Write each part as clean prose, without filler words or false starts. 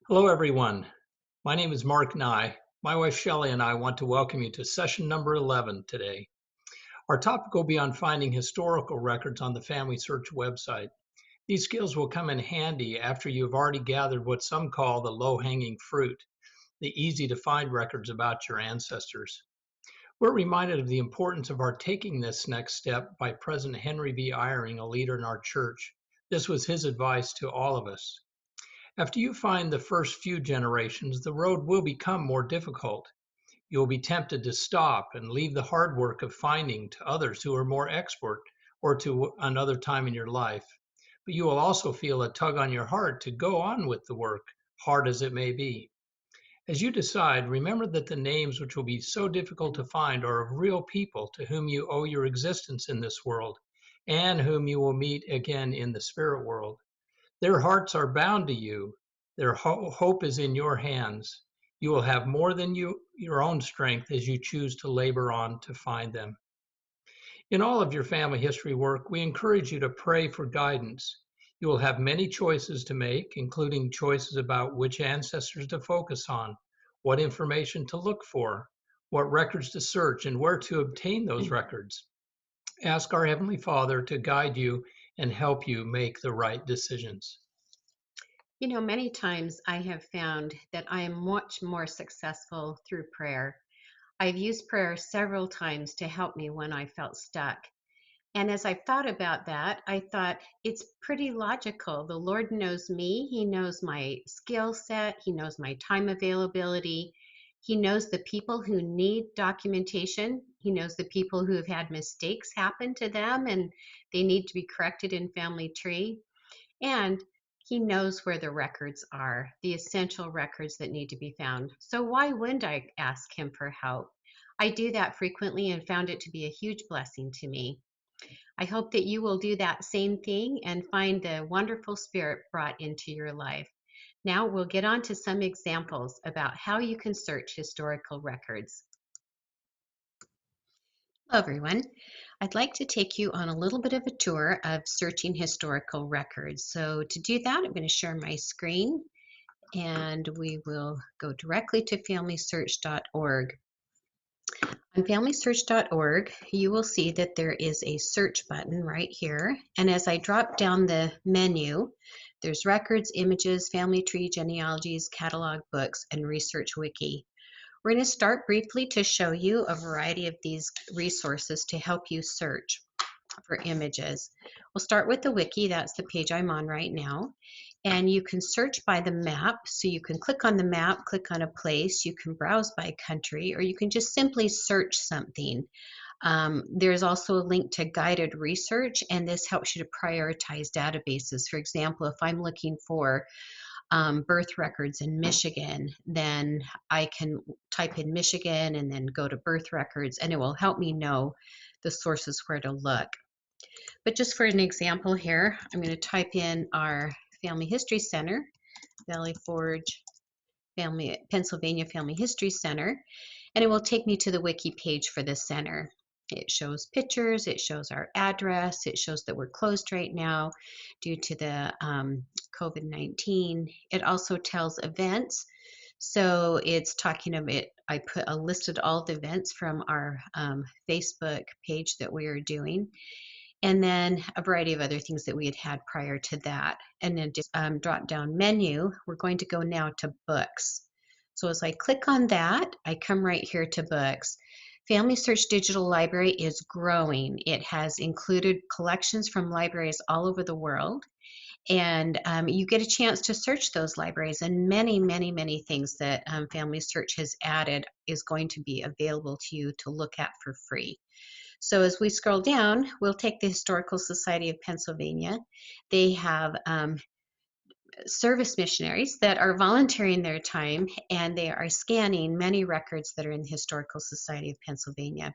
Hello, everyone. My name is Mark Nye. My wife Shelley and I want to welcome you to session number 11 today. Our topic will be on finding historical records on the Family Search website. These skills will come in handy after you have already gathered what some call the low-hanging fruit, the easy-to-find records about your ancestors. We're reminded of the importance of our taking this next step by President Henry B. Eyring, a leader in our church. This was his advice to all of us. After you find the first few generations, the road will become more difficult. You will be tempted to stop and leave the hard work of finding to others who are more expert or to another time in your life. But you will also feel a tug on your heart to go on with the work, hard as it may be. As you decide, remember that the names which will be so difficult to find are of real people to whom you owe your existence in this world and whom you will meet again in the spirit world. Their hearts are bound to you. Their hope is in your hands. You will have more than your own strength as you choose to labor on to find them. In all of your family history work, we encourage you to pray for guidance. You will have many choices to make, including choices about which ancestors to focus on, what information to look for, what records to search, and where to obtain those records. Ask our Heavenly Father to guide you and help you make the right decisions. Many times I have found that I am much more successful through prayer. I've used prayer several times to help me when I felt stuck. And as I thought about that, I thought it's pretty logical. The Lord knows me, He knows my skill set, He knows my time availability, He knows the people who need documentation, He knows the people who have had mistakes happen to them and they need to be corrected in Family Tree. And he knows where the records are, the essential records that need to be found. So why wouldn't I ask him for help? I do that frequently and found it to be a huge blessing to me. I hope that you will do that same thing and find the wonderful spirit brought into your life. Now we'll get on to some examples about how you can search historical records. Hello, everyone. I'd like to take you on a little bit of a tour of searching historical records. So to do that, I'm going to share my screen and we will go directly to FamilySearch.org. On FamilySearch.org, you will see that there is a search button right here. And as I drop down the menu, there's records, images, family tree, genealogies, catalog, books, and research wiki. We're going to start briefly to show you a variety of these resources to help you search for images. We'll start with the wiki. That's the page I'm on right now. And you can search by the map. So you can click on the map, click on a place, you can browse by country, or you can just simply search something. There's also a link to guided research, and this helps you to prioritize databases. For example, if I'm looking for birth records in Michigan, then I can type in Michigan and then go to birth records, and it will help me know the sources where to look. But just for an example here, I'm going to type in our Family History Center, Valley Forge Pennsylvania Family History Center, and it will take me to the wiki page for the center. It shows pictures, it shows our address, it shows that we're closed right now due to the COVID-19. It also tells events. So it's talking about, I listed all the events from our Facebook page that we are doing, and then a variety of other things that we had had prior to that. And then just drop down menu, we're going to go now to books. So as I click on that, I come right here to books. Family Search Digital Library is growing. It has included collections from libraries all over the world. And you get a chance to search those libraries, and many, many, many things that Family Search has added is going to be available to you to look at for free. So as we scroll down, we'll take the Historical Society of Pennsylvania. They have service missionaries that are volunteering their time, and they are scanning many records that are in the Historical Society of Pennsylvania.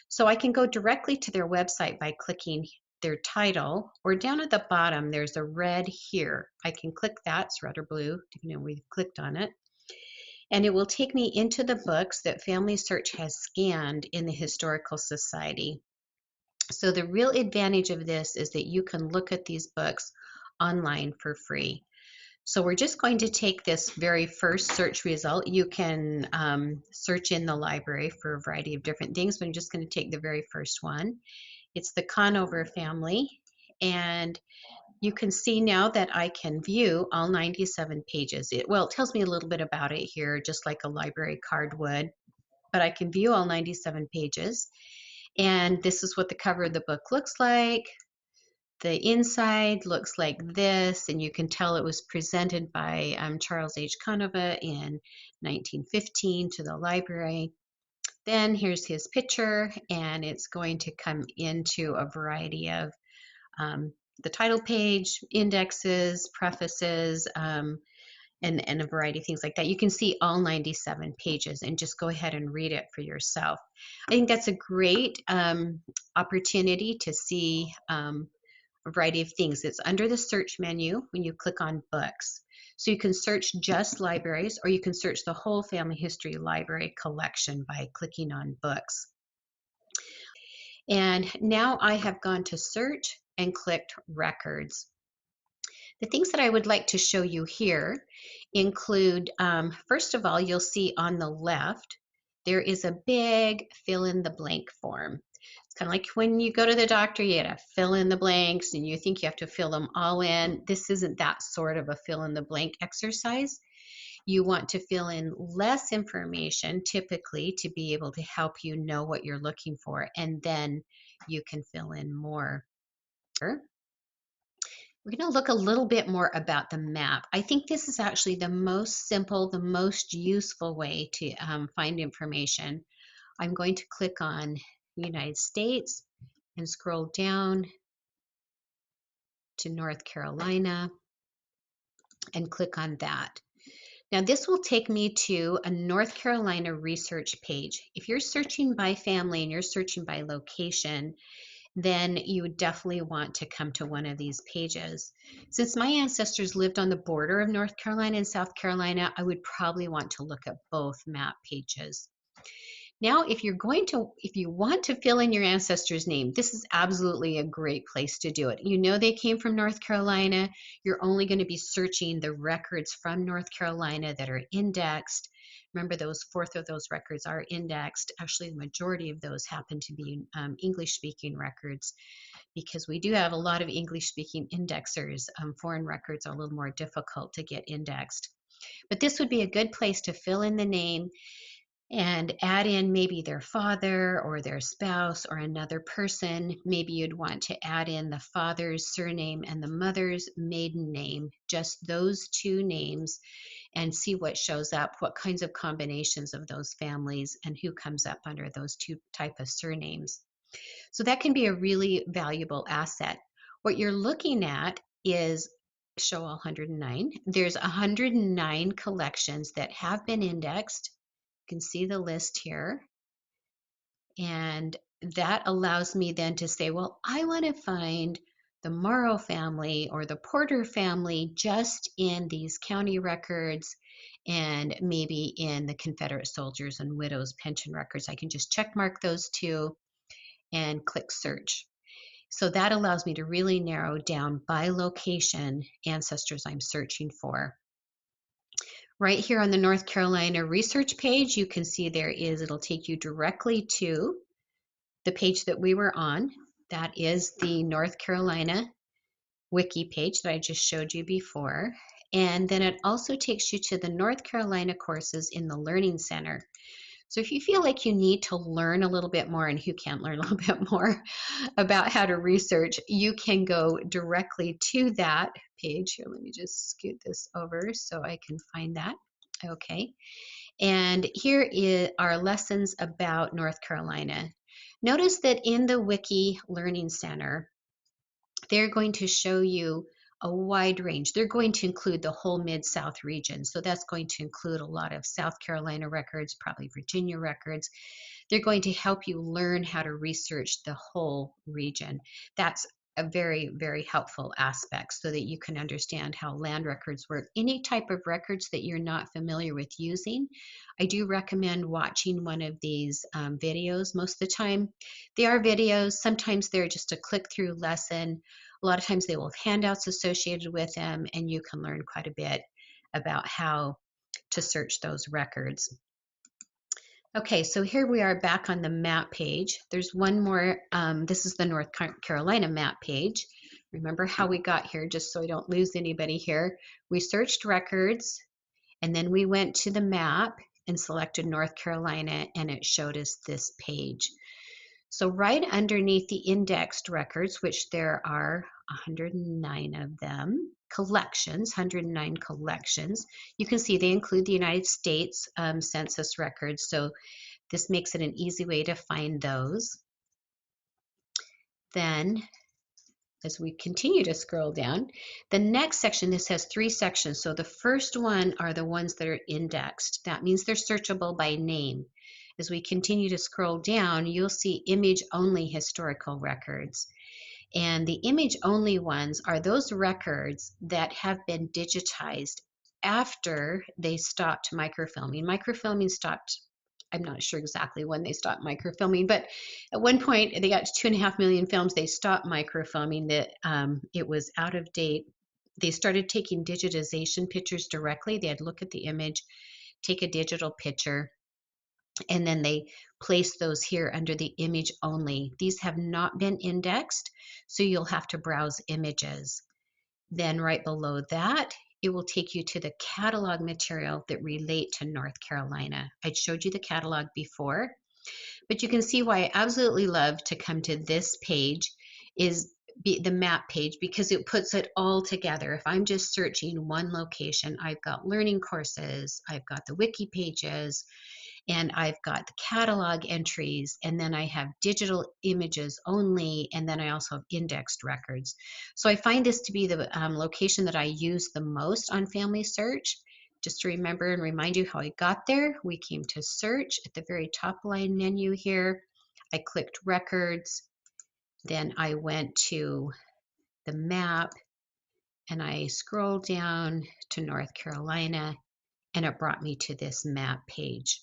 So I can go directly to their website by clicking their title, or down at the bottom, there's a red here. I can click that, it's red or blue, depending on where you've clicked on it. And it will take me into the books that Family Search has scanned in the Historical Society. So the real advantage of this is that you can look at these books online for free. So we're just going to take this very first search result. You can search in the library for a variety of different things, but I'm just going to take the very first one. It's the Conover family, and you can see now that I can view all 97 pages. It tells me a little bit about it here, just like a library card would, but I can view all 97 pages. And this is what the cover of the book looks like. The inside looks like this, and you can tell it was presented by Charles H. Conover in 1915 to the library. Then here's his picture, and it's going to come into a variety of the title page, indexes, prefaces, and a variety of things like that. You can see all 97 pages and just go ahead and read it for yourself. I think that's a great opportunity to see a variety of things. It's under the search menu when you click on books. So you can search just libraries, or you can search the whole family history library collection by clicking on books. And now I have gone to search and clicked records. The things that I would like to show you here include, first of all, you'll see on the left, there is a big fill in the blank form. It's kind of like when you go to the doctor, you got to fill in the blanks and you think you have to fill them all in. This isn't that sort of a fill in the blank exercise. You want to fill in less information typically to be able to help you know what you're looking for, and then you can fill in more. We're going to look a little bit more about the map. I think this is actually the most simple, the most useful way to find information. I'm going to click on United States and scroll down to North Carolina and click on that. Now this will take me to a North Carolina research page. If you're searching by family and you're searching by location, then you would definitely want to come to one of these pages. Since my ancestors lived on the border of North Carolina and South Carolina, I would probably want to look at both map pages. Now, if you want to fill in your ancestor's name, this is absolutely a great place to do it. You know they came from North Carolina. You're only going to be searching the records from North Carolina that are indexed. Remember, those fourth of those records are indexed. Actually, the majority of those happen to be English-speaking records, because we do have a lot of English-speaking indexers. Foreign records are a little more difficult to get indexed. But this would be a good place to fill in the name and add in maybe their father or their spouse or another person. Maybe you'd want to add in the father's surname and the mother's maiden name, just those two names, and see what shows up, what kinds of combinations of those families, and who comes up under those two type of surnames. So that can be a really valuable asset. What you're looking at is show all 109. There's 109 collections that have been indexed. You can see the list here. And that allows me then to say, well, I want to find the Morrow family or the Porter family just in these county records and maybe in the Confederate soldiers and widows pension records. I can just check mark those two and click search. So that allows me to really narrow down by location ancestors I'm searching for. Right here on the North Carolina research page, you can see it'll take you directly to the page that we were on. That is the North Carolina wiki page that I just showed you before. And then it also takes you to the North Carolina courses in the Learning Center. So if you feel like you need to learn a little bit more, and who can't learn a little bit more about how to research, you can go directly to that page. Here, let me just scoot this over so I can find that. Okay. And here are lessons about North Carolina. Notice that in the Wiki Learning Center, they're going to show you a wide range. They're going to include the whole Mid-South region. So that's going to include a lot of South Carolina records, probably Virginia records. They're going to help you learn how to research the whole region. That's a very, very helpful aspect so that you can understand how land records work. Any type of records that you're not familiar with using, I do recommend watching one of these videos. Most of the time they are videos. Sometimes they're just a click-through lesson. A lot of times they will have handouts associated with them, and you can learn quite a bit about how to search those records. Okay, so here we are back on the map page. There's one more, this is the North Carolina map page. Remember how we got here, just so I don't lose anybody here. We searched records, and then we went to the map and selected North Carolina, and it showed us this page. So right underneath the indexed records, which there are 109 of them, collections, 109 collections, you can see they include the United States Census records. So this makes it an easy way to find those. Then as we continue to scroll down, the next section, this has 3 sections. So the first one are the ones that are indexed. That means they're searchable by name. As we continue to scroll down, you'll see image-only historical records. And the image-only ones are those records that have been digitized after they stopped microfilming. Microfilming stopped, I'm not sure exactly when they stopped microfilming, but at one point they got to 2.5 million films. They stopped microfilming. That it was out of date. They started taking digitization pictures directly. They'd look at the image, take a digital picture, and then they place those here under the image only. These have not been indexed, so you'll have to browse images. Then right below that, it will take you to the catalog material that relate to North Carolina. I showed you the catalog before, but you can see why I absolutely love to come to this page is the map page, because it puts it all together. If I'm just searching one location, I've got learning courses, I've got the wiki pages, and I've got the catalog entries, and then I have digital images only, and then I also have indexed records. So I find this to be the location that I use the most on Family Search. Just to remember and remind you how I got there, we came to search at the very top line menu here. I clicked records, then I went to the map, and I scrolled down to North Carolina, and it brought me to this map page.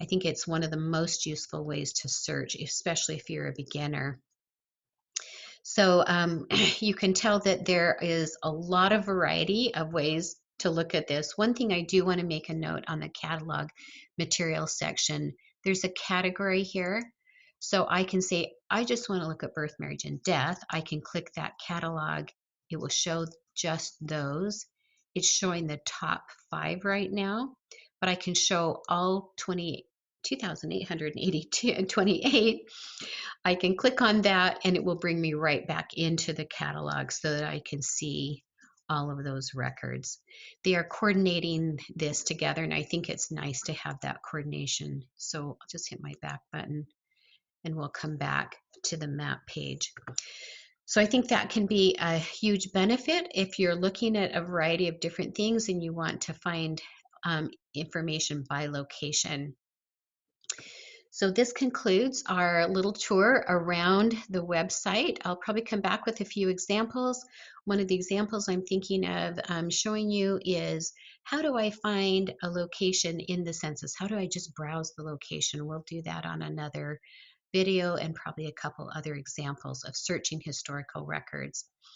I think it's one of the most useful ways to search, especially if you're a beginner. So you can tell that there is a lot of variety of ways to look at this. One thing I do want to make a note on the catalog material section, there's a category here. So I can say, I just want to look at birth, marriage, and death. I can click that catalog. It will show just those. It's showing the top 5 right now, but I can show all 2,882 and 28. I can click on that and it will bring me right back into the catalog so that I can see all of those records. They are coordinating this together, and I think it's nice to have that coordination. So I'll just hit my back button and we'll come back to the map page. So I think that can be a huge benefit if you're looking at a variety of different things and you want to find information by location. So this concludes our little tour around the website. I'll probably come back with a few examples. One of the examples I'm thinking of showing you is, how do I find a location in the census? How do I just browse the location? We'll do that on another video, and probably a couple other examples of searching historical records.